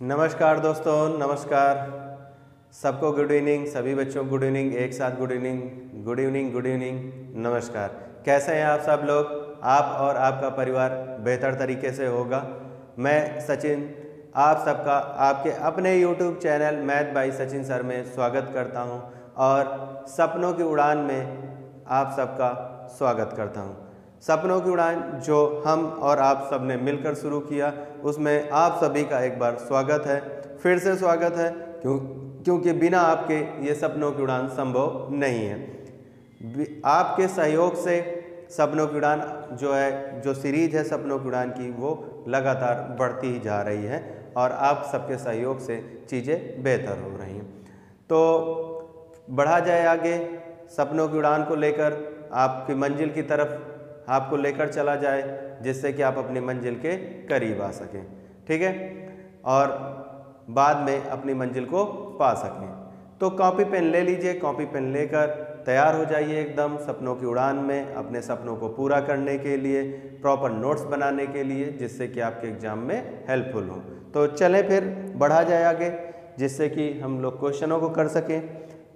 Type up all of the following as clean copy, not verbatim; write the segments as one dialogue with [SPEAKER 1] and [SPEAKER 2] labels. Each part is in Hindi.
[SPEAKER 1] नमस्कार दोस्तों, नमस्कार सबको। गुड इवनिंग, सभी बच्चों को गुड इवनिंग, एक साथ good evening, good evening, good evening, नमस्कार। कैसे हैं आप सब लोग? आप और आपका परिवार बेहतर तरीके से होगा। मैं सचिन आप सबका आपके अपने YouTube channel math bye Sachin sir में स्वागत करता हूं और सपनों की उड़ान में आप सबका स्वागत करता हूं। सपनों की उड़ान जो हम और आप सब ने मिलकर शुरू किया, उसमें आप सभी का एक बार स्वागत है, फिर से स्वागत है, क्योंकि बिना आपके ये सपनों की उड़ान संभव नहीं है। आपके सहयोग से सपनों की उड़ान जो सीरीज है सपनों की उड़ान की, वो लगातार बढ़ती ही जा रही है और आप सबके सहयोग से चीज़ें बेहतर हो रही हैं। तो बढ़ा जाए आगे, सपनों की उड़ान को लेकर आपकी मंजिल की तरफ आपको लेकर चला जाए, जिससे कि आप अपनी मंजिल के करीब आ सकें, ठीक है, और बाद में अपनी मंजिल को पा सकें। तो कॉपी पेन ले लीजिए, कॉपी पेन लेकर तैयार हो जाइए एकदम सपनों की उड़ान में, अपने सपनों को पूरा करने के लिए, प्रॉपर नोट्स बनाने के लिए, जिससे कि आपके एग्जाम में हेल्पफुल हो। तो चलें फिर बढ़ा जाए आगे, जिससे कि हम लोग क्वेश्चनों को कर सकें।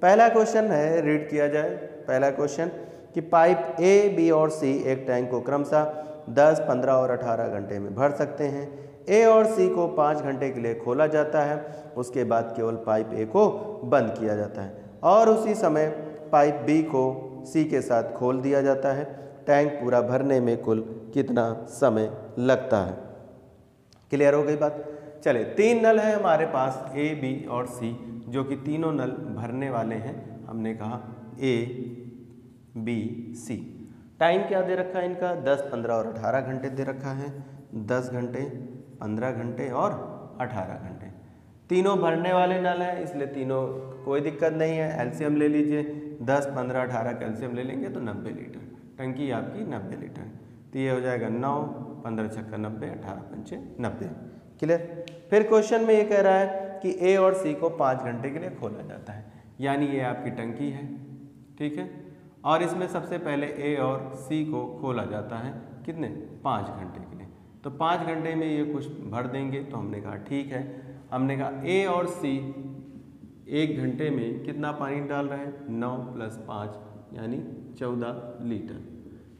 [SPEAKER 1] पहला क्वेश्चन है, रीड किया जाए। पहला क्वेश्चन कि पाइप ए, बी और सी एक टैंक को क्रमशः 10, 15 और 18 घंटे में भर सकते हैं। ए और सी को 5 घंटे के लिए खोला जाता है, उसके बाद केवल पाइप ए को बंद किया जाता है और उसी समय पाइप बी को सी के साथ खोल दिया जाता है। टैंक पूरा भरने में कुल कितना समय लगता है? क्लियर हो गई बात? चले, 3 नल है हमारे पास, ए, बी और सी, जो कि तीनों नल भरने वाले हैं। हमने कहा ए, बी, सी। टाइम क्या दे रखा है इनका? 10, 15 और 18 घंटे दे रखा है। 10 घंटे, 15 घंटे और 18 घंटे। तीनों भरने वाले नल हैं, इसलिए तीनों कोई दिक्कत नहीं है। एलसीएम ले लीजिए, 10, 15, 18 का एलसीएम ले लेंगे तो 90 लीटर। टंकी आपकी 90 लीटर, तो ये हो जाएगा 9, 15 छक्का 90, 18 पंचे 90। क्लियर? फिर क्वेश्चन में ये कह रहा है कि ए और सी को 5 घंटे के लिए खोला जाता है, यानी ये आपकी टंकी है, ठीक है, और इसमें सबसे पहले ए और सी को खोला जाता है कितने? 5 घंटे के लिए। तो 5 घंटे में ये कुछ भर देंगे, तो हमने कहा ठीक है। हमने कहा ए और सी 1 घंटे में कितना पानी डाल रहे हैं? 9 + 5 यानी 14 लीटर।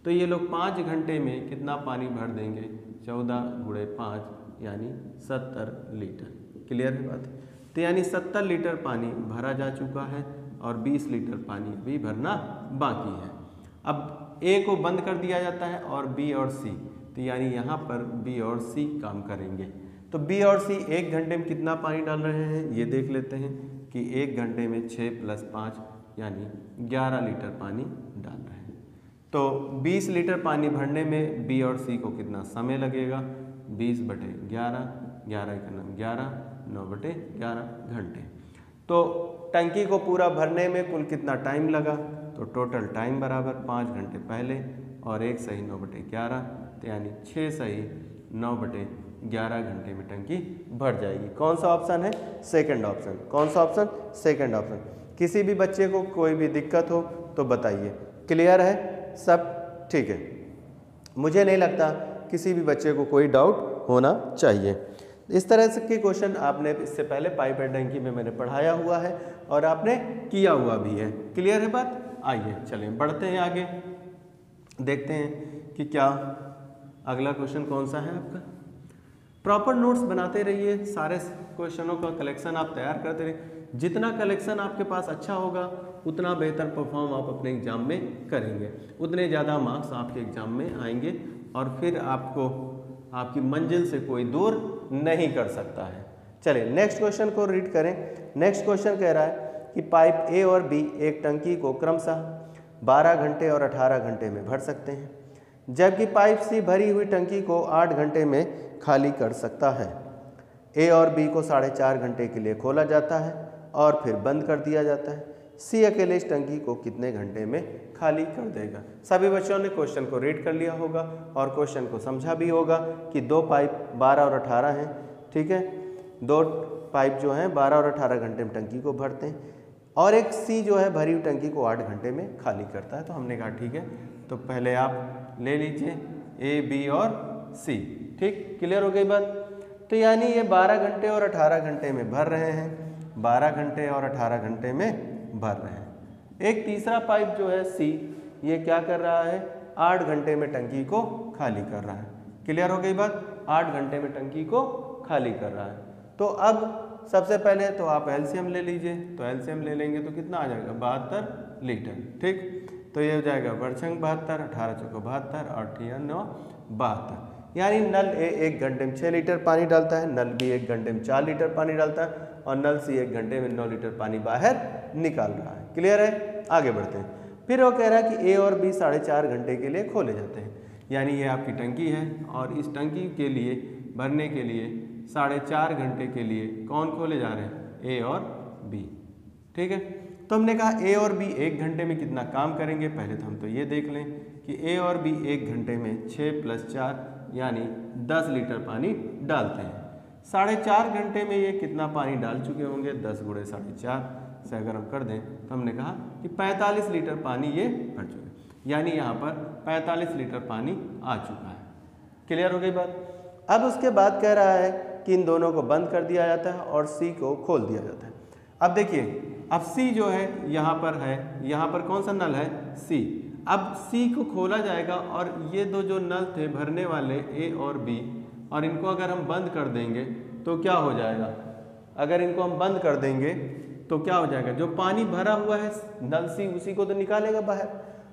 [SPEAKER 1] तो ये लोग 5 घंटे में कितना पानी भर देंगे? 14 × 5 यानी 70 लीटर। क्लियर है बात? तो यानी 70 लीटर पानी भरा जा चुका है और 20 लीटर पानी भी भरना बाकी है। अब ए को बंद कर दिया जाता है और बी और सी, तो यानी यहाँ पर बी और सी काम करेंगे। तो बी और सी 1 घंटे में कितना पानी डाल रहे हैं, ये देख लेते हैं कि 1 घंटे में 6 + 5 यानी 11 लीटर पानी डाल रहे हैं। तो 20 लीटर पानी भरने में बी और सी को कितना समय लगेगा? 20/11, 11 का नाम 11, 9/11 घंटे। तो टंकी को पूरा भरने में कुल कितना टाइम लगा? तो टोटल टाइम बराबर 5 घंटे पहले और 1 सही 9/11, तो यानी 6 सही 9/11 घंटे में टंकी भर जाएगी। कौन सा ऑप्शन है? Second option. कौन सा ऑप्शन? Second option. किसी भी बच्चे को कोई भी दिक्कत हो तो बताइए। क्लियर है सब? ठीक है, मुझे नहीं लगता किसी भी बच्चे को कोई डाउट होना चाहिए। इस तरह से के क्वेश्चन आपने इससे पहले पाइप एंड टंकी में मैंने पढ़ाया हुआ है और आपने किया हुआ भी है। क्लियर है बात? आइए चलें बढ़ते हैं आगे, देखते हैं कि क्या अगला क्वेश्चन कौन सा है आपका। प्रॉपर नोट्स बनाते रहिए, सारे क्वेश्चनों का कलेक्शन आप तैयार करते रहिए। जितना कलेक्शन आपके पास अच्छा होगा, उतना बेहतर परफॉर्म आप अपने एग्जाम में करेंगे, उतने ज़्यादा मार्क्स आपके एग्जाम में आएंगे और फिर आपको आपकी मंजिल से कोई दूर नहीं कर सकता है। चलिए नेक्स्ट क्वेश्चन को रीड करें। नेक्स्ट क्वेश्चन कह रहा है कि पाइप ए और बी एक टंकी को क्रमशः 12 घंटे और 18 घंटे में भर सकते हैं, जबकि पाइप सी भरी हुई टंकी को 8 घंटे में खाली कर सकता है। ए और बी को 4.5 घंटे के लिए खोला जाता है और फिर बंद कर दिया जाता है। सी अकेले इस टंकी को कितने घंटे में खाली कर देगा? सभी बच्चों ने क्वेश्चन को रीड कर लिया होगा और क्वेश्चन को समझा भी होगा कि 2 पाइप 12 और 18 हैं, ठीक है, 2 पाइप जो हैं 12 और 18 घंटे में टंकी को भरते हैं और एक सी जो है भरी हुई टंकी को 8 घंटे में खाली करता है। तो हमने कहा ठीक है, तो पहले आप ले लीजिए ए, बी और सी। ठीक, क्लियर हो गई बात? तो यानी ये 12 घंटे और 18 घंटे में भर रहे हैं, 12 घंटे और 18 घंटे में भर रहे हैं। एक तीसरा पाइप जो है सी, ये क्या कर रहा है, 8 घंटे में टंकी को खाली कर रहा है। क्लियर हो गई बात, 8 घंटे में टंकी को खाली कर रहा है। तो अब सबसे पहले तो आप एलसीएम ले लीजिए, तो एलसीएम ले लेंगे तो कितना आ जाएगा, 72 लीटर। ठीक, तो ये हो जाएगा वर्षंग 72, 18 चौको 72 और 8 9 72। यानी नल ए 1 घंटे में 6 लीटर पानी डालता है, नल बी 1 घंटे में 4 लीटर पानी डालता है और नल सी 1 घंटे में 9 लीटर पानी बाहर निकाल रहा है। क्लियर है, आगे बढ़ते हैं। फिर वो कह रहा है कि ए और बी 4.5 घंटे के लिए खोले जाते हैं। यानी ये आपकी टंकी है और इस टंकी के लिए भरने के लिए 4.5 घंटे के लिए कौन खोले जा रहे हैं, ए और बी। ठीक है, तो हमने कहा ए और बी 1 घंटे में कितना काम करेंगे। पहले तो हम तो ये देख लें कि ए और बी 1 घंटे में 6 + 4 यानी 10 लीटर पानी डालते हैं। 4.5 घंटे में ये कितना पानी डाल चुके होंगे, 10 × 4.5 से अगर हम कर दें तो हमने कहा कि 45 लीटर पानी ये भर चुके, यानी यहाँ पर 45 लीटर पानी आ चुका है। क्लियर हो गई बात। अब उसके बाद कह रहा है कि इन दोनों को बंद कर दिया जाता है और सी को खोल दिया जाता है। अब देखिए, अब सी जो है यहाँ पर है, यहाँ पर कौन सा नल है, सी। अब सी को खोला जाएगा और ये दो जो नल थे भरने वाले ए और बी, और इनको अगर हम बंद कर देंगे तो क्या हो जाएगा, अगर इनको हम बंद कर देंगे तो क्या हो जाएगा, जो पानी भरा हुआ है नल सी उसी को तो निकालेगा बाहर।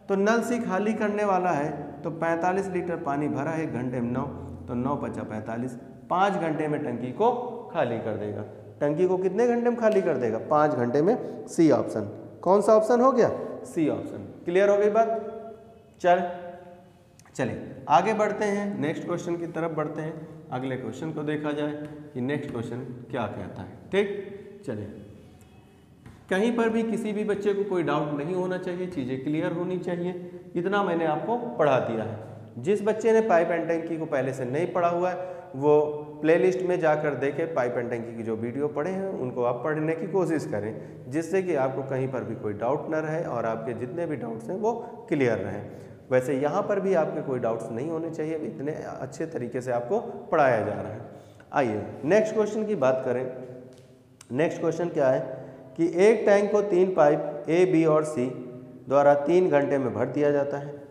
[SPEAKER 1] तो नल सी खाली करने वाला है, तो 45 लीटर पानी भरा है 1 घंटे में 9, तो 9 × 5 = 45, 5 घंटे में टंकी को खाली कर देगा। टंकी को कितने घंटे में खाली कर देगा, 5 घंटे में। सी ऑप्शन, कौन सा ऑप्शन हो गया, सी ऑप्शन। क्लियर हो गई बात। चलिए आगे बढ़ते हैं, नेक्स्ट क्वेश्चन की तरफ बढ़ते हैं। अगले क्वेश्चन को देखा जाए कि नेक्स्ट क्वेश्चन क्या कहता है। ठीक, चलिए, कहीं पर भी किसी भी बच्चे को कोई डाउट नहीं होना चाहिए, चीज़ें क्लियर होनी चाहिए, इतना मैंने आपको पढ़ा दिया है। जिस बच्चे ने पाइप एंड टंकी को पहले से नहीं पढ़ा हुआ है वो प्लेलिस्ट में जाकर देखें, पाइप एंड टंकी की जो वीडियो पढ़े हैं उनको आप पढ़ने की कोशिश करें, जिससे कि आपको कहीं पर भी कोई डाउट न रहे और आपके जितने भी डाउट्स हैं वो क्लियर रहें। वैसे यहाँ पर भी आपके कोई डाउट्स नहीं होने चाहिए, इतने अच्छे तरीके से आपको पढ़ाया जा रहा है। आइए नेक्स्ट क्वेश्चन की बात करें। नेक्स्ट क्वेश्चन क्या है कि एक टैंक को 3 पाइप ए, बी और सी द्वारा 3 घंटे में भर दिया जाता है।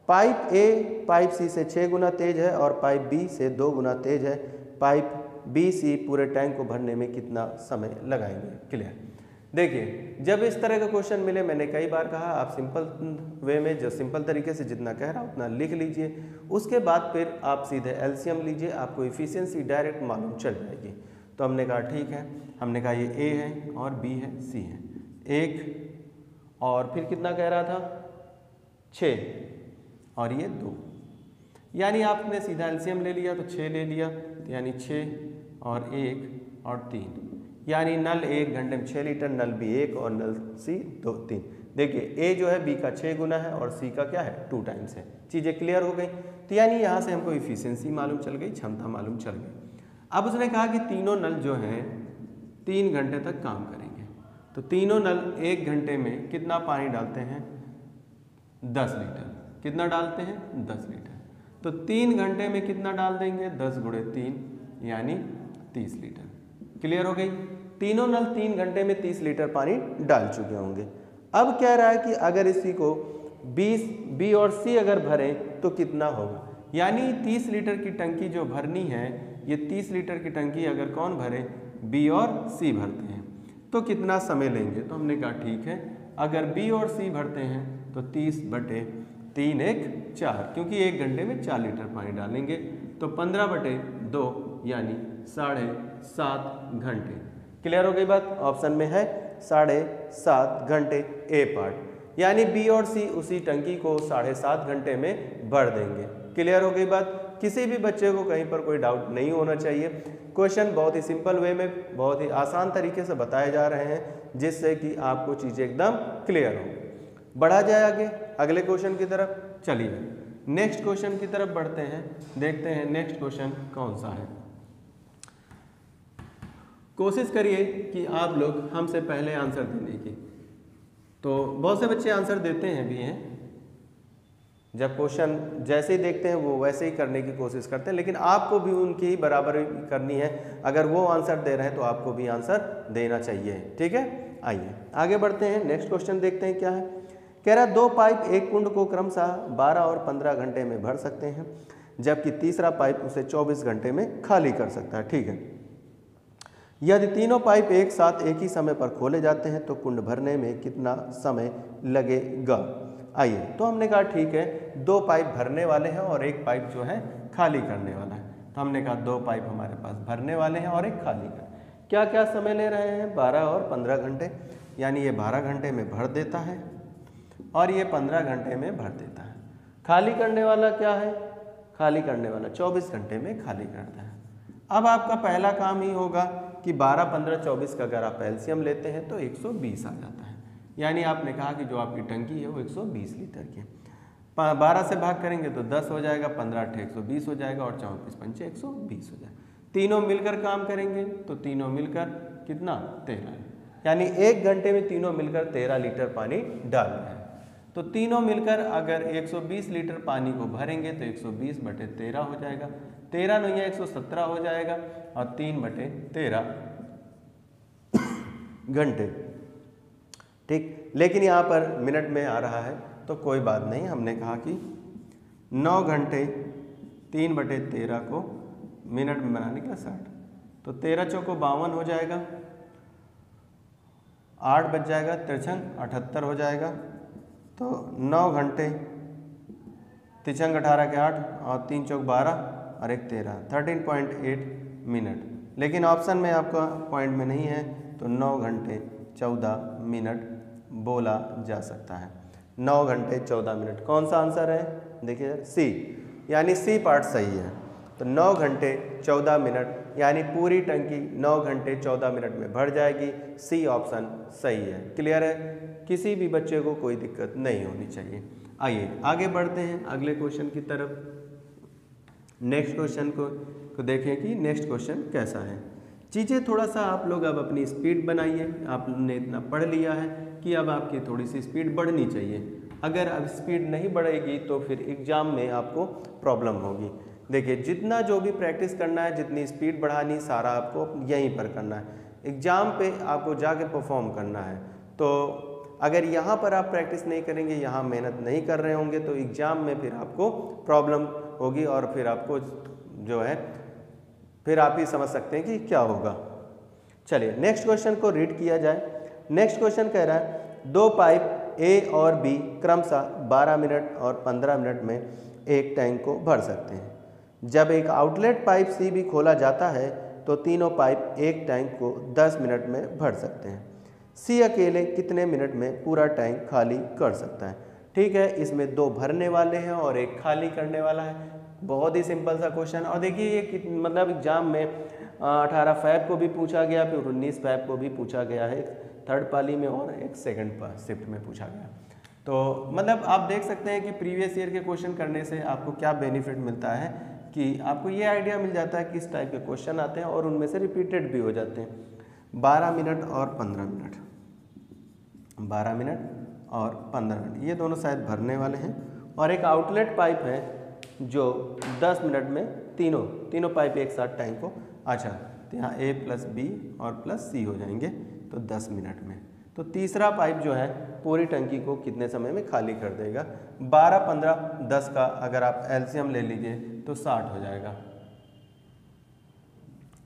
[SPEAKER 1] पाइप ए पाइप सी से 6 गुना तेज है और पाइप बी से 2 गुना तेज है। पाइप बी सी पूरे टैंक को भरने में कितना समय लगाएंगे। क्लियर। देखिए, जब इस तरह का क्वेश्चन मिले, मैंने कई बार कहा आप सिंपल वे में, जो सिंपल तरीके से जितना कह रहा उतना लिख लीजिए, उसके बाद फिर आप सीधे एलसीएम लीजिए, आपको इफिशियंसी डायरेक्ट मालूम चल जाएगी। तो हमने कहा ठीक है, हमने कहा ये ए है और बी है, सी है, 1 और फिर कितना कह रहा था 6 और ये 2, यानी आपने सीधा एलसीएम ले लिया तो 6 ले लिया, यानी 6 और 1 और 3, यानी नल 1 घंटे में 6 लीटर, नल बी 1 और नल सी 2 3। देखिए ए जो है बी का 6 गुना है और सी का क्या है 2 टाइम्स है। चीज़ें क्लियर हो गई। तो यानी यहाँ से हमको इफिशियंसी मालूम चल गई, क्षमता मालूम चल गई। अब उसने कहा कि तीनों नल जो हैं 3 घंटे तक काम करेंगे। तो तीनों नल 1 घंटे में कितना पानी डालते हैं, 10 लीटर। कितना डालते हैं, 10 लीटर। तो 3 घंटे में कितना डाल देंगे, 10 × 3 यानी 30 लीटर। क्लियर हो गई। तीनों नल 3 घंटे में 30 लीटर पानी डाल चुके होंगे। अब कह रहा है कि अगर इसी को बी और सी अगर भरें तो कितना होगा, यानी 30 लीटर की टंकी जो भरनी है, ये 30 लीटर की टंकी अगर कौन भरे, बी और सी भरते हैं, तो कितना समय लेंगे। तो हमने कहा ठीक है, अगर बी और सी भरते हैं तो 30/3 = 4, क्योंकि 1 घंटे में 4 लीटर पानी डालेंगे, तो 15/2 यानी 7.5 घंटे। क्लियर हो गई बात। ऑप्शन में है 7.5 घंटे ए पार्ट, यानी बी और सी उसी टंकी को 7.5 घंटे में भर देंगे। क्लियर हो गई बात। किसी भी बच्चे को कहीं पर कोई डाउट नहीं होना चाहिए। क्वेश्चन बहुत ही सिंपल वे में, बहुत ही आसान तरीके से बताए जा रहे हैं, जिससे कि आपको चीज़ें एकदम क्लियर हो। बढ़ा जाए आगे अगले क्वेश्चन की तरफ। चलिए नेक्स्ट क्वेश्चन की तरफ बढ़ते हैं, देखते हैं नेक्स्ट क्वेश्चन कौन सा है। कोशिश करिए कि आप लोग हमसे पहले आंसर देने की। तो बहुत से बच्चे आंसर देते हैं भी हैं, जब क्वेश्चन जैसे ही देखते हैं वो वैसे ही करने की कोशिश करते हैं, लेकिन आपको भी उनकी ही बराबरी करनी है। अगर वो आंसर दे रहे हैं तो आपको भी आंसर देना चाहिए, ठीक है। आइए आगे बढ़ते हैं, नेक्स्ट क्वेश्चन देखते हैं क्या है। कह रहा है 2 पाइप एक कुंड को क्रमशः 12 और 15 घंटे में भर सकते हैं, जबकि तीसरा पाइप उसे 24 घंटे में खाली कर सकता है, ठीक है। यदि तीनों पाइप एक साथ एक ही समय पर खोले जाते हैं तो कुंड भरने में कितना समय लगेगा। आइए, तो हमने कहा ठीक है, 2 पाइप भरने वाले हैं और एक पाइप जो है खाली करने वाला है। तो हमने कहा 2 पाइप हमारे पास भरने वाले हैं और एक खाली कर, क्या क्या समय ले रहे हैं, 12 और 15 घंटे, यानी ये 12 घंटे में भर देता है और ये 15 घंटे में भर देता है। खाली करने वाला क्या है, खाली करने वाला 24 घंटे में खाली करता है। अब आपका पहला काम ही होगा कि 12, 15, 24 का अगर आप एलसीएम लेते हैं तो 120 आ जाता है, यानी आपने कहा कि जो आपकी टंकी है वो 120 लीटर की है। 12 से भाग करेंगे तो 10 हो जाएगा, 15 × 120 हो जाएगा और 24 × 5 120 हो जाएगा। तीनों मिलकर काम करेंगे तो तीनों मिलकर कितना, 13, यानी 1 घंटे में तीनों मिलकर 13 लीटर पानी डालना है। तो तीनों मिलकर अगर 120 लीटर पानी को भरेंगे तो 120/13 हो जाएगा, 13 नहीं है 117 हो जाएगा और 3/13 घंटे, ठीक। लेकिन यहाँ पर मिनट में आ रहा है तो कोई बात नहीं, हमने कहा कि 9 घंटे 3/13 को मिनट में बनाने का 60, तो 13 चौको 52 हो जाएगा, 8 बच जाएगा, 3 78 हो जाएगा। तो 9 घंटे 3 18 के 8 और 3 चौक 12 और 1 13, 13.8 मिनट। लेकिन ऑप्शन में आपका पॉइंट में नहीं है तो 9 घंटे 14 मिनट बोला जा सकता है। 9 घंटे 14 मिनट कौन सा आंसर है, देखिए सी, यानी सी पार्ट सही है। तो 9 घंटे 14 मिनट यानी पूरी टंकी 9 घंटे 14 मिनट में भर जाएगी, सी ऑप्शन सही है। क्लियर है, किसी भी बच्चे को कोई दिक्कत नहीं होनी चाहिए। आइए आगे बढ़ते हैं अगले क्वेश्चन की तरफ। नेक्स्ट क्वेश्चन को देखें कि नेक्स्ट क्वेश्चन कैसा है। चीज़ें थोड़ा सा आप लोग अब अपनी स्पीड बनाइए, आपने इतना पढ़ लिया है कि अब आपकी थोड़ी सी स्पीड बढ़नी चाहिए। अगर अब स्पीड नहीं बढ़ेगी तो फिर एग्ज़ाम में आपको प्रॉब्लम होगी। देखिए, जितना जो भी प्रैक्टिस करना है, जितनी स्पीड बढ़ानी, सारा आपको यहीं पर करना है। एग्ज़ाम पे आपको जाके परफॉर्म करना है। तो अगर यहाँ पर आप प्रैक्टिस नहीं करेंगे, यहाँ मेहनत नहीं कर रहे होंगे तो एग्ज़ाम में फिर आपको प्रॉब्लम होगी और फिर आपको जो है फिर आप ही समझ सकते हैं कि क्या होगा। चलिए नेक्स्ट क्वेश्चन को रीड किया जाए। नेक्स्ट क्वेश्चन कह रहा है 2 पाइप ए और बी क्रमशः 12 मिनट और 15 मिनट में एक टैंक को भर सकते हैं। जब एक आउटलेट पाइप सी भी खोला जाता है तो तीनों पाइप एक टैंक को 10 मिनट में भर सकते हैं। सी अकेले कितने मिनट में पूरा टैंक खाली कर सकता है। ठीक है, इसमें 2 भरने वाले हैं और एक खाली करने वाला है। बहुत ही सिंपल सा क्वेश्चन। और देखिए ये मतलब एग्जाम में 18 फैब को भी पूछा गया, फिर 19 फैब को भी पूछा गया है, थर्ड पाली में और एक सेकंड शिफ्ट में पूछा गया। तो मतलब आप देख सकते हैं कि प्रीवियस ईयर के क्वेश्चन करने से आपको क्या बेनिफिट मिलता है कि आपको ये आइडिया मिल जाता है किस टाइप के क्वेश्चन आते हैं और उनमें से रिपीटेड भी हो जाते हैं। 12 मिनट और 15 मिनट, 12 मिनट और 15 मिनट, ये दोनों शायद भरने वाले हैं। और एक आउटलेट पाइप है जो 10 मिनट में तीनों पाइप एक साथ टैंक को, अच्छा तो यहाँ ए प्लस बी और प्लस सी हो जाएंगे तो 10 मिनट में। तो तीसरा पाइप जो है पूरी टंकी को कितने समय में खाली कर देगा। 12, 15, 10 का अगर आप एलसीएम ले लीजिए तो 60 हो जाएगा,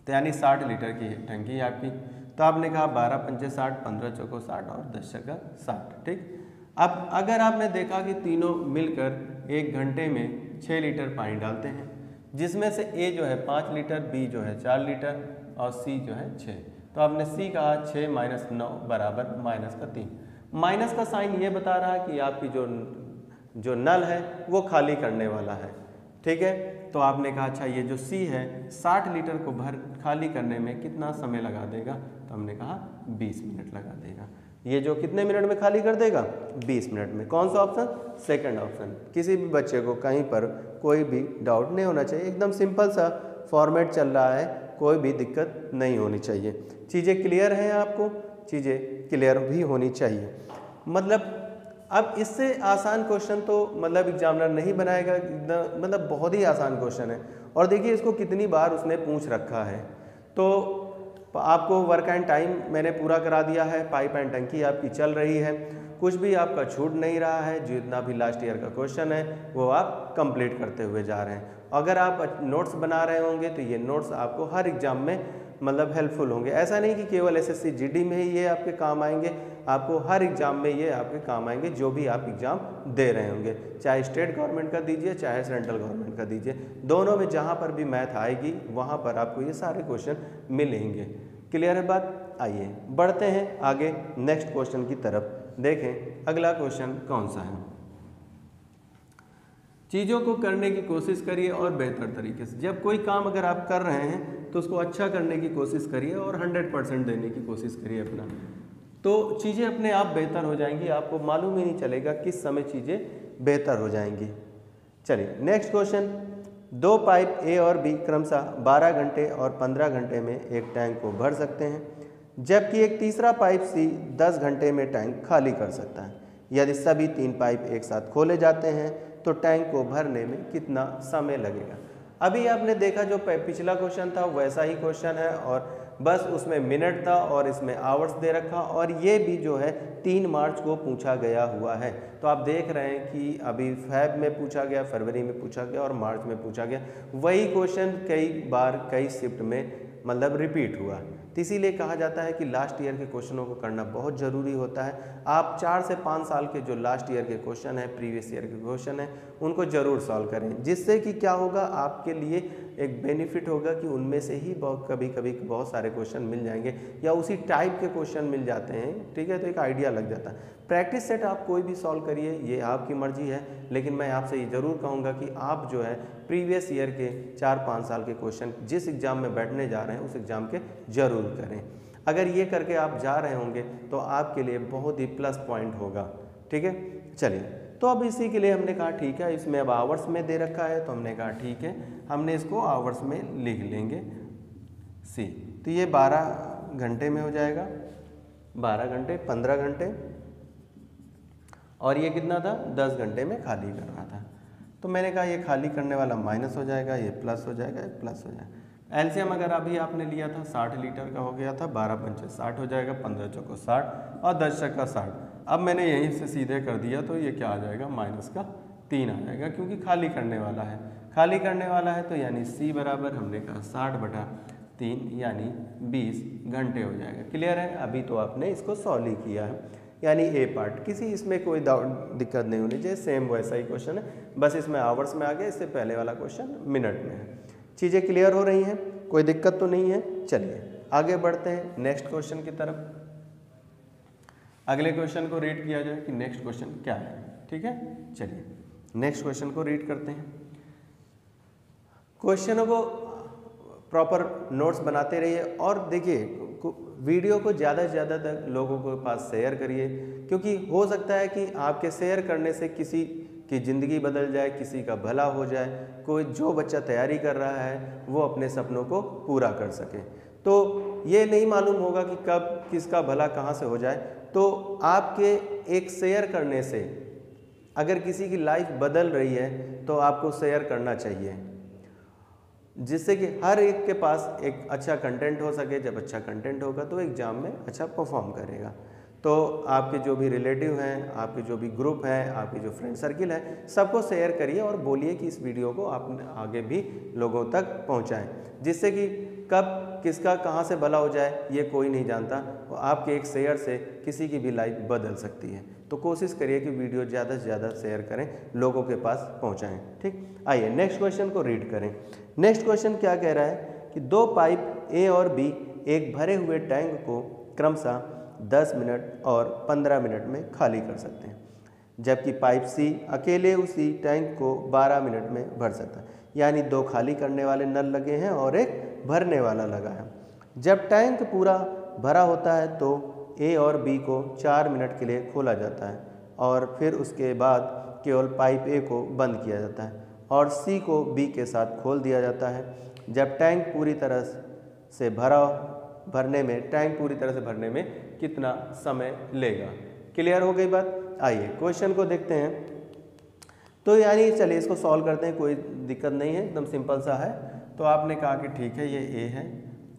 [SPEAKER 1] तो यानी 60 लीटर की टंकी है आपकी। तो आपने कहा 12 पंचे 60, 15 चौको 60 और 10 छक्का 60। ठीक, अब अगर आपने देखा कि तीनों मिलकर 1 घंटे में 6 लीटर पानी डालते हैं, जिसमें से ए जो है 5 लीटर, बी जो है 4 लीटर और सी जो है 6। तो आपने सी कहा 6 - 9 बराबर -3। माइनस का साइन ये बता रहा है कि आपकी जो नल है वो खाली करने वाला है। ठीक है, तो आपने कहा अच्छा ये जो सी है 60 लीटर को खाली करने में कितना समय लगा देगा। तो हमने कहा 20 मिनट लगा देगा। ये जो कितने मिनट में खाली कर देगा, 20 मिनट में। कौन सा ऑप्शन, सेकंड ऑप्शन। किसी भी बच्चे को कहीं पर कोई भी डाउट नहीं होना चाहिए, एकदम सिंपल सा फॉर्मेट चल रहा है, कोई भी दिक्कत नहीं होनी चाहिए। चीज़ें क्लियर हैं आपको, चीज़ें क्लियर भी होनी चाहिए। मतलब अब इससे आसान क्वेश्चन तो मतलब एग्जामिनर नहीं बनाएगा, मतलब बहुत ही आसान क्वेश्चन है। और देखिए इसको कितनी बार उसने पूछ रखा है। तो आपको वर्क एंड टाइम मैंने पूरा करा दिया है, पाइप एंड टंकी आपकी चल रही है, कुछ भी आपका छूट नहीं रहा है, जितना भी लास्ट ईयर का क्वेश्चन है वो आप कंप्लीट करते हुए जा रहे हैं। अगर आप नोट्स बना रहे होंगे तो ये नोट्स आपको हर एग्जाम में मतलब हेल्पफुल होंगे। ऐसा नहीं कि केवल एसएससी जीडी में ही ये आपके काम आएंगे, आपको हर एग्जाम में ये आपके काम आएंगे जो भी आप एग्जाम दे रहे होंगे, चाहे स्टेट गवर्नमेंट का दीजिए चाहे सेंट्रल गवर्नमेंट का दीजिए, दोनों में जहाँ पर भी मैथ आएगी वहाँ पर आपको ये सारे क्वेश्चन मिलेंगे। क्लियर है बात? आइए बढ़ते हैं आगे नेक्स्ट क्वेश्चन की तरफ। देखें अगला क्वेश्चन कौन सा है। चीज़ों को करने की कोशिश करिए और बेहतर तरीके से। जब कोई काम अगर आप कर रहे हैं तो उसको अच्छा करने की कोशिश करिए और 100% देने की कोशिश करिए अपना, तो चीज़ें अपने आप बेहतर हो जाएंगी, आपको मालूम ही नहीं चलेगा किस समय चीज़ें बेहतर हो जाएंगी। चलिए नेक्स्ट क्वेश्चन। 2 पाइप ए और बी क्रमशः 12 घंटे और 15 घंटे में एक टैंक को भर सकते हैं, जबकि एक तीसरा पाइप सी 10 घंटे में टैंक खाली कर सकता है। यदि सभी 3 पाइप एक साथ खोले जाते हैं तो टैंक को भरने में कितना समय लगेगा। अभी आपने देखा जो पिछला क्वेश्चन था वैसा ही क्वेश्चन है, और बस उसमें मिनट था और इसमें आवर्स दे रखा, और ये भी जो है 3 मार्च को पूछा गया हुआ है। तो आप देख रहे हैं कि अभी फेब में पूछा गया, फरवरी में पूछा गया और मार्च में पूछा गया। वही क्वेश्चन कई बार कई शिफ्ट में मतलब रिपीट हुआ, तो इसीलिए कहा जाता है कि लास्ट ईयर के क्वेश्चनों को करना बहुत ज़रूरी होता है। आप 4 से 5 साल के जो लास्ट ईयर के क्वेश्चन है, प्रीवियस ईयर के क्वेश्चन है, उनको ज़रूर सॉल्व करें, जिससे कि क्या होगा आपके लिए एक बेनिफिट होगा कि उनमें से ही कभी कभी बहुत सारे क्वेश्चन मिल जाएंगे या उसी टाइप के क्वेश्चन मिल जाते हैं, ठीक है, तो एक आइडिया लग जाता है। प्रैक्टिस सेट आप कोई भी सॉल्व करिए, ये आपकी मर्जी है, लेकिन मैं आपसे ये ज़रूर कहूँगा कि आप जो है प्रीवियस ईयर के 4-5 साल के क्वेश्चन जिस एग्ज़ाम में बैठने जा रहे हैं उस एग्ज़ाम के ज़रूर करें। अगर ये करके आप जा रहे होंगे तो आपके लिए बहुत ही प्लस पॉइंट होगा, ठीक है। चलिए, तो अब इसी के लिए हमने कहा ठीक है, इसमें अब आवर्स में दे रखा है तो हमने कहा ठीक है, हमने इसको आवर्स में लिख लेंगे सी। तो ये 12 घंटे में हो जाएगा, 12 घंटे 15 घंटे, और ये कितना था 10 घंटे में खाली करना था। तो मैंने कहा ये खाली करने वाला माइनस हो जाएगा, ये प्लस हो जाएगा, ये प्लस हो जाएगा। एलसीएम अगर अभी आपने लिया था 60 लीटर का हो गया था, 12 पंचे 60 हो जाएगा, 15 चौको 60 और 10 छक्का 60। अब मैंने यहीं से सीधे कर दिया तो ये क्या आ जाएगा, माइनस का 3 आ जाएगा, क्योंकि खाली करने वाला है, खाली करने वाला है। तो यानी सी बराबर हमने कहा 60/3 यानी 20 घंटे हो जाएगा। क्लियर है? अभी तो आपने इसको सॉल्व ही किया है, यानी ए पार्ट, किसी इसमें कोई दिक्कत नहीं होनी चाहिए, सेम वैसा ही क्वेश्चन है, बस इसमें आवर्स में आ गया, इससे पहले वाला क्वेश्चन मिनट में है। चीज़ें क्लियर हो रही हैं, कोई दिक्कत तो नहीं है। चलिए आगे बढ़ते हैं नेक्स्ट क्वेश्चन की तरफ। अगले क्वेश्चन को रीड किया जाए कि नेक्स्ट क्वेश्चन क्या है, ठीक है। चलिए नेक्स्ट क्वेश्चन को रीड करते हैं। क्वेश्चनों को प्रॉपर नोट्स बनाते रहिए और देखिए वीडियो को ज़्यादा से ज़्यादा तक लोगों के पास शेयर करिए, क्योंकि हो सकता है कि आपके शेयर करने से किसी की ज़िंदगी बदल जाए, किसी का भला हो जाए, कोई जो बच्चा तैयारी कर रहा है वो अपने सपनों को पूरा कर सके। तो ये नहीं मालूम होगा कि कब किसका भला कहाँ से हो जाए, तो आपके एक शेयर करने से अगर किसी की लाइफ बदल रही है तो आपको शेयर करना चाहिए, जिससे कि हर एक के पास एक अच्छा कंटेंट हो सके। जब अच्छा कंटेंट होगा तो एग्ज़ाम में अच्छा परफॉर्म करेगा। तो आपके जो भी रिलेटिव हैं, आपके जो भी ग्रुप हैं, आपके जो फ्रेंड सर्किल है, सबको शेयर करिए और बोलिए कि इस वीडियो को आप आगे भी लोगों तक पहुंचाएं, जिससे कि कब किसका कहां से भला हो जाए ये कोई नहीं जानता। और आपके एक शेयर से किसी की भी लाइफ बदल सकती है। तो कोशिश करिए कि वीडियो ज़्यादा से ज़्यादा शेयर करें, लोगों के पास पहुँचाएँ, ठीक। आइए नेक्स्ट क्वेश्चन को रीड करें। नेक्स्ट क्वेश्चन क्या कह रहा है कि 2 पाइप ए और बी एक भरे हुए टैंक को क्रमशः 10 मिनट और 15 मिनट में खाली कर सकते हैं, जबकि पाइप सी अकेले उसी टैंक को 12 मिनट में भर सकता है। यानी 2 खाली करने वाले नल लगे हैं और एक भरने वाला लगा है। जब टैंक पूरा भरा होता है तो ए और बी को 4 मिनट के लिए खोला जाता है और फिर उसके बाद केवल पाइप ए को बंद किया जाता है और सी को बी के साथ खोल दिया जाता है। जब टैंक पूरी तरह से टैंक पूरी तरह से भरने में कितना समय लेगा। क्लियर हो गई बात? आइए क्वेश्चन को देखते हैं। तो यानी चलिए इसको सॉल्व करते हैं, कोई दिक्कत नहीं है, एकदम सिंपल सा है। तो आपने कहा कि ठीक है ये ए है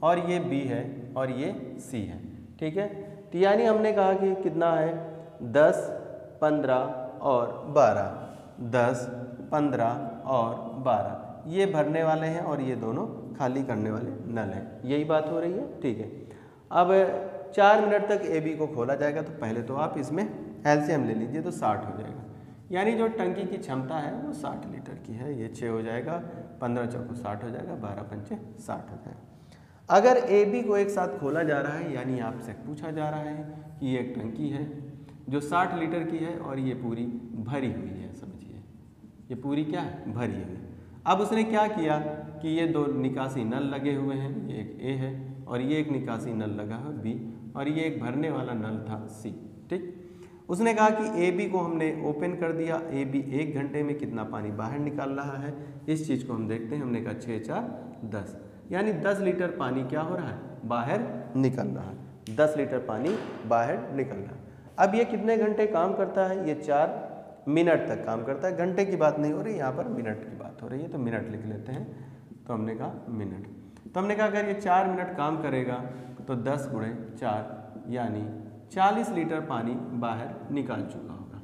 [SPEAKER 1] और ये बी है और ये सी है, ठीक है। तो यानी हमने कहा कि कितना है 10, 15 और 12, 10, 15 और 12 ये भरने वाले हैं और ये दोनों खाली करने वाले नल हैं, यही बात हो रही है, ठीक है। अब 4 मिनट तक ए बी को खोला जाएगा, तो पहले तो आप इसमें एलसीएम ले लीजिए, तो 60 हो जाएगा। यानी जो टंकी की क्षमता है वो 60 लीटर की है। ये 6 हो जाएगा, 15 चौको 60 हो जाएगा, 12 पंचे 60 हो जाएगा। अगर ए बी को एक साथ खोला जा रहा है, यानी आपसे पूछा जा रहा है कि ये एक टंकी है जो 60 लीटर की है और ये पूरी भरी हुई है, समझिए ये पूरी क्या है, भरी हुई। अब उसने क्या किया कि ये दो निकासी नल लगे हुए हैं, ये एक ए है और ये एक निकासी नल लगा है बी, और ये एक भरने वाला नल था सी, ठीक। उसने कहा कि ए बी को हमने ओपन कर दिया, ए बी 1 घंटे में कितना पानी बाहर निकाल रहा है, इस चीज़ को हम देखते हैं। हमने कहा 6 4 10, यानी 10 लीटर पानी क्या हो रहा है, बाहर निकल रहा है, 10 लीटर पानी बाहर निकल रहा है। अब ये कितने घंटे काम करता है, ये 4 मिनट तक काम करता है। घंटे की बात नहीं हो रही, यहाँ पर मिनट की बात हो रही है, तो मिनट लिख लेते हैं। तो हमने कहा मिनट, तो हमने कहा अगर ये 4 मिनट काम करेगा तो 10 गुणे 4 यानी 40 लीटर पानी बाहर निकाल चुका होगा।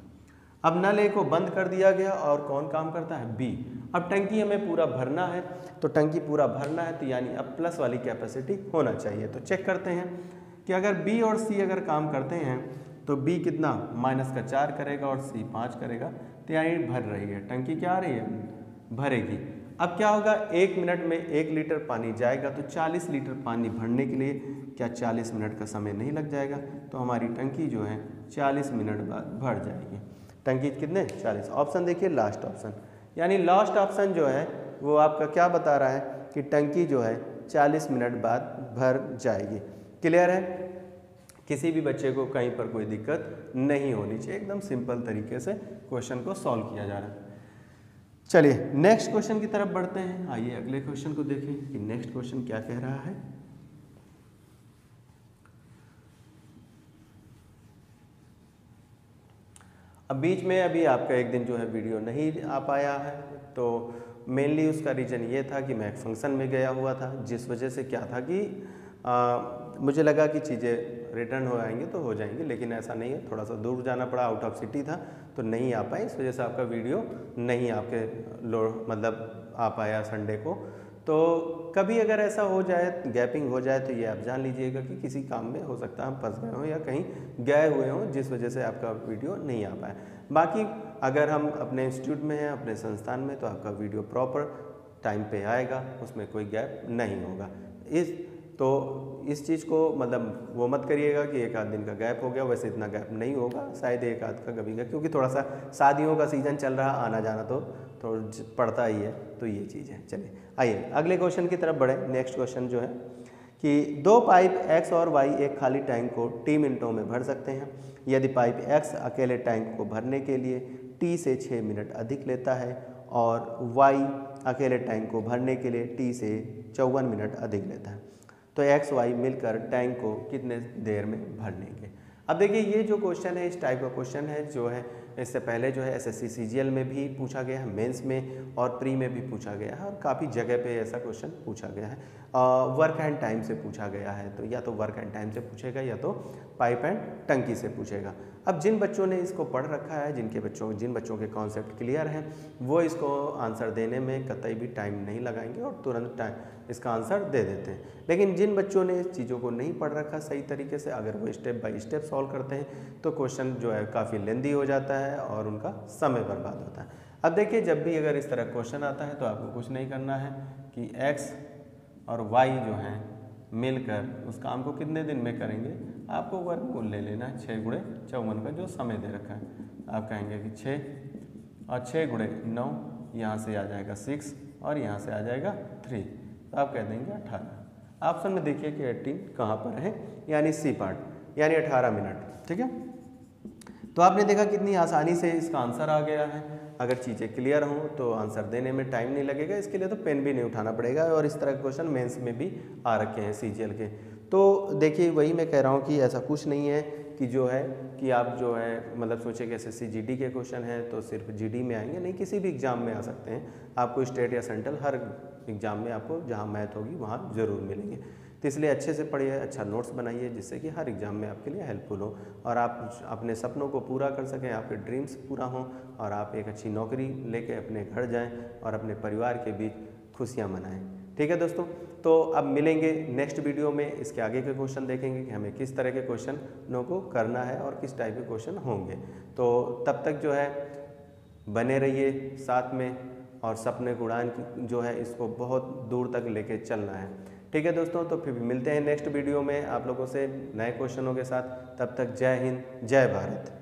[SPEAKER 1] अब नल ए को बंद कर दिया गया और कौन काम करता है, बी। अब टंकी हमें पूरा भरना है, तो टंकी पूरा भरना है, तो यानी अब प्लस वाली कैपेसिटी होना चाहिए। तो चेक करते हैं कि अगर बी और सी अगर काम करते हैं तो बी कितना माइनस का 4 करेगा और सी 5 करेगा, तो यानी भर रही है टंकी, क्या आ रही है, भरेगी। अब क्या होगा, 1 मिनट में 1 लीटर पानी जाएगा, तो 40 लीटर पानी भरने के लिए क्या 40 मिनट का समय नहीं लग जाएगा, तो हमारी टंकी जो है 40 मिनट बाद भर जाएगी। टंकी कितने 40, ऑप्शन देखिए लास्ट ऑप्शन, यानी लास्ट ऑप्शन जो है वो आपका क्या बता रहा है कि टंकी जो है 40 मिनट बाद भर जाएगी। क्लियर है, किसी भी बच्चे को कहीं पर कोई दिक्कत नहीं होनी चाहिए, एकदम सिंपल तरीके से क्वेश्चन को सॉल्व किया जा रहा है। चलिए नेक्स्ट क्वेश्चन की तरफ बढ़ते हैं। आइए अगले क्वेश्चन को देखें कि नेक्स्ट क्वेश्चन क्या कह रहा है। अब बीच में अभी आपका एक दिन जो है वीडियो नहीं आ पाया है, तो मेनली उसका रीज़न ये था कि मैं एक फंक्शन में गया हुआ था, जिस वजह से क्या था कि मुझे लगा कि चीज़ें रिटर्न हो आएंगे तो हो जाएंगी, लेकिन ऐसा नहीं है, थोड़ा सा दूर जाना पड़ा, आउट ऑफ सिटी था, तो नहीं आ पाए, इस वजह से आपका वीडियो नहीं आपके मतलब आ पाया संडे को। तो कभी अगर ऐसा हो जाए, गैपिंग हो जाए, तो ये आप जान लीजिएगा कि किसी काम में हो सकता है हम फंस गए हों या कहीं गए हुए हों, जिस वजह से आपका वीडियो नहीं आ पाया। बाकी अगर हम अपने इंस्टीट्यूट में हैं, अपने संस्थान में, तो आपका वीडियो प्रॉपर टाइम पे आएगा, उसमें कोई गैप नहीं होगा। इस चीज़ को मतलब वो मत करिएगा कि एक आध दिन का गैप हो गया, वैसे इतना गैप नहीं होगा, शायद एक आध का कभी का, क्योंकि थोड़ा सा शादियों का सीज़न चल रहा, आना जाना तो थोड़ा पड़ता ही है, तो ये चीज़ है। चलिए आइए अगले क्वेश्चन की तरफ बढ़े। नेक्स्ट क्वेश्चन जो है कि 2 पाइप X और Y एक खाली टैंक को T मिनटों में भर सकते हैं। यदि पाइप X अकेले टैंक को भरने के लिए T से 6 मिनट अधिक लेता है और Y अकेले टैंक को भरने के लिए T से 54 मिनट अधिक लेता है, तो एक्स वाई मिलकर टैंक को कितने देर में भर लेंगे। अब देखिए ये जो क्वेश्चन है, इस टाइप का क्वेश्चन है जो है इससे पहले जो है एसएससी सीजीएल में भी पूछा गया है, मेंस में और प्री में भी पूछा गया है, और काफ़ी जगह पे ऐसा क्वेश्चन पूछा गया है। वर्क एंड टाइम से पूछा गया है, तो या तो वर्क एंड टाइम से पूछेगा या तो पाइप एंड टंकी से पूछेगा। अब जिन बच्चों ने इसको पढ़ रखा है, जिन बच्चों के कॉन्सेप्ट क्लियर हैं, वो इसको आंसर देने में कतई भी टाइम नहीं लगाएंगे और तुरंत इसका आंसर दे देते हैं। लेकिन जिन बच्चों ने इस चीज़ों को नहीं पढ़ रखा सही तरीके से, अगर वो स्टेप बाय स्टेप सॉल्व करते हैं तो क्वेश्चन जो है काफ़ी लेंदी हो जाता है और उनका समय बर्बाद होता है। अब देखिए जब भी अगर इस तरह क्वेश्चन आता है तो आपको कुछ नहीं करना है कि x और y जो हैं मिलकर उस काम को कितने दिन में करेंगे, आपको वर्गमूल ले लेना है 6 गुणे 54 का जो समय दे रखा है। आप कहेंगे कि 6 और 6 गुणे 9, यहाँ से आ जाएगा 6 और यहाँ से आ जाएगा 3, तो आप कह देंगे 18। ऑप्शन में देखिए कि 18 कहाँ पर है, यानी सी पार्ट, यानी 18 मिनट। ठीक है, तो आपने देखा कितनी आसानी से इसका आंसर आ गया है। अगर चीज़ें क्लियर हों तो आंसर देने में टाइम नहीं लगेगा, इसके लिए तो पेन भी नहीं उठाना पड़ेगा। और इस तरह के क्वेश्चन मेंस में भी आ रखे हैं सीजीएल के, तो देखिए वही मैं कह रहा हूँ कि ऐसा कुछ नहीं है कि जो है कि आप जो है मतलब सोचे कि एसएससी जीडी के क्वेश्चन हैं तो सिर्फ जीडी में आएंगे, नहीं, किसी भी एग्ज़ाम में आ सकते हैं। आपको स्टेट या सेंट्रल हर एग्ज़ाम में आपको जहाँ मैथ होगी वहाँ ज़रूर मिलेंगे। तो इसलिए अच्छे से पढ़िए, अच्छा नोट्स बनाइए, जिससे कि हर एग्ज़ाम में आपके लिए हेल्पफुल हो और आप अपने सपनों को पूरा कर सकें, आपके ड्रीम्स पूरा हों और आप एक अच्छी नौकरी लेके अपने घर जाएं और अपने परिवार के बीच खुशियां मनाएं। ठीक है दोस्तों, तो अब मिलेंगे नेक्स्ट वीडियो में, इसके आगे के क्वेश्चन देखेंगे कि हमें किस तरह के क्वेश्चनों को करना है और किस टाइप के क्वेश्चन होंगे। तो तब तक जो है बने रहिए साथ में और सपने की उड़ान जो है इसको बहुत दूर तक लेके चलना है। ठीक है दोस्तों, तो फिर मिलते हैं नेक्स्ट वीडियो में आप लोगों से नए क्वेश्चनों के साथ। तब तक जय हिंद, जय भारत।